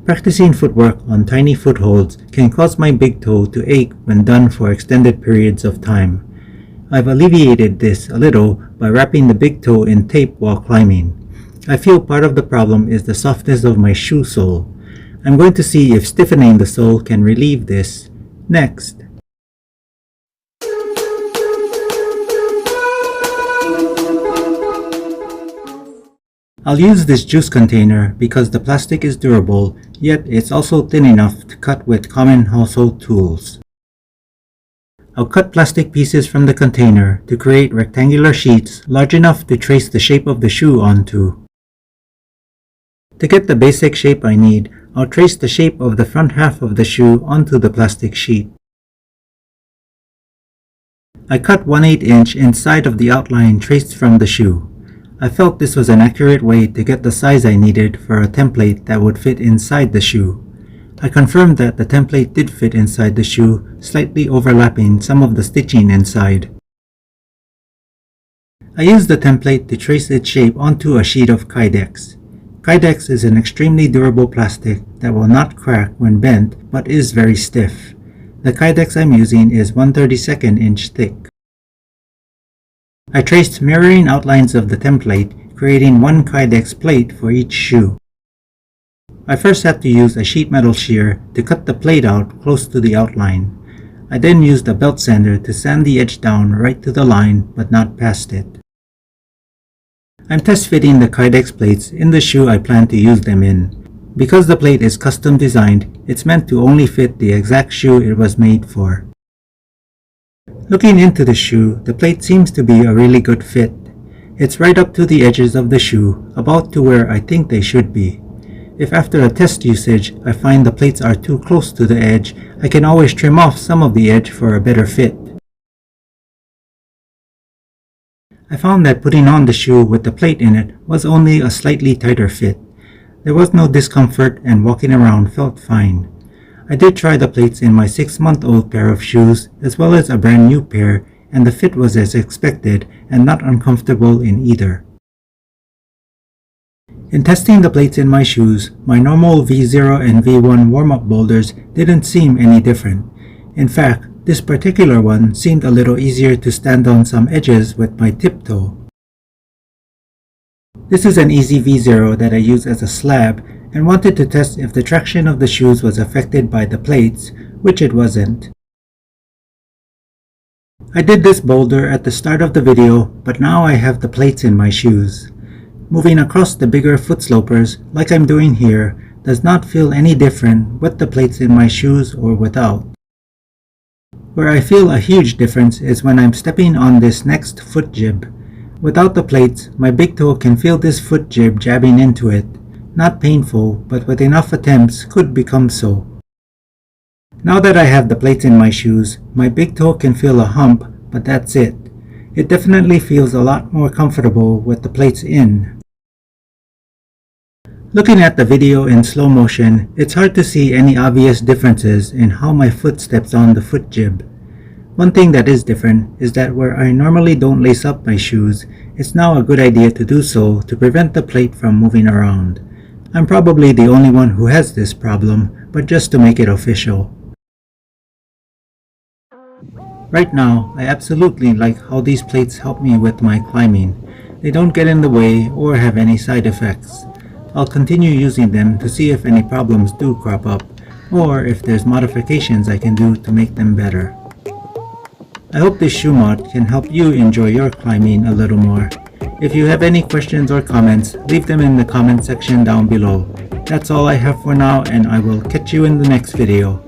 Practicing footwork on tiny footholds can cause my big toe to ache when done for extended periods of time. I've alleviated this a little by wrapping the big toe in tape while climbing. I feel part of the problem is the softness of my shoe sole. I'm going to see if stiffening the sole can relieve this next. I'll use this juice container because the plastic is durable, yet it's also thin enough to cut with common household tools. I'll cut plastic pieces from the container to create rectangular sheets large enough to trace the shape of the shoe onto. To get the basic shape I need, I'll trace the shape of the front half of the shoe onto the plastic sheet. I cut 1/8 inch inside of the outline traced from the shoe. I felt this was an accurate way to get the size I needed for a template that would fit inside the shoe. I confirmed that the template did fit inside the shoe, slightly overlapping some of the stitching inside. I used the template to trace its shape onto a sheet of Kydex. Kydex is an extremely durable plastic that will not crack when bent but is very stiff. The Kydex I'm using is 1/32 inch thick. I traced mirroring outlines of the template, creating one Kydex plate for each shoe. I first had to use a sheet metal shear to cut the plate out close to the outline. I then used a belt sander to sand the edge down right to the line but not past it. I'm test fitting the Kydex plates in the shoe I plan to use them in. Because the plate is custom designed, it's meant to only fit the exact shoe it was made for. Looking into the shoe, the plate seems to be a really good fit. It's right up to the edges of the shoe, about to where I think they should be. If after a test usage I find the plates are too close to the edge, I can always trim off some of the edge for a better fit. I found that putting on the shoe with the plate in it was only a slightly tighter fit. There was no discomfort and walking around felt fine. I did try the plates in my 6-month-old pair of shoes as well as a brand new pair, and the fit was as expected and not uncomfortable in either. In testing the plates in my shoes, my normal V0 and V1 warm-up boulders didn't seem any different. In fact, this particular one seemed a little easier to stand on some edges with my tiptoe. This is an easy V0 that I use as a slab and wanted to test if the traction of the shoes was affected by the plates, which it wasn't. I did this boulder at the start of the video, but now I have the plates in my shoes. Moving across the bigger foot slopers, like I'm doing here, does not feel any different with the plates in my shoes or without. Where I feel a huge difference is when I'm stepping on this next foot jib. Without the plates, my big toe can feel this foot jib jabbing into it. Not painful, but with enough attempts could become so. Now that I have the plates in my shoes, my big toe can feel a hump, but that's it. It definitely feels a lot more comfortable with the plates in. Looking at the video in slow motion, it's hard to see any obvious differences in how my foot steps on the foot jib. One thing that is different is that where I normally don't lace up my shoes, it's now a good idea to do so to prevent the plate from moving around. I'm probably the only one who has this problem, but just to make it official. Right now, I absolutely like how these plates help me with my climbing. They don't get in the way or have any side effects. I'll continue using them to see if any problems do crop up, or if there's modifications I can do to make them better. I hope this shoe mod can help you enjoy your climbing a little more. If you have any questions or comments, leave them in the comment section down below. That's all I have for now, and I will catch you in the next video.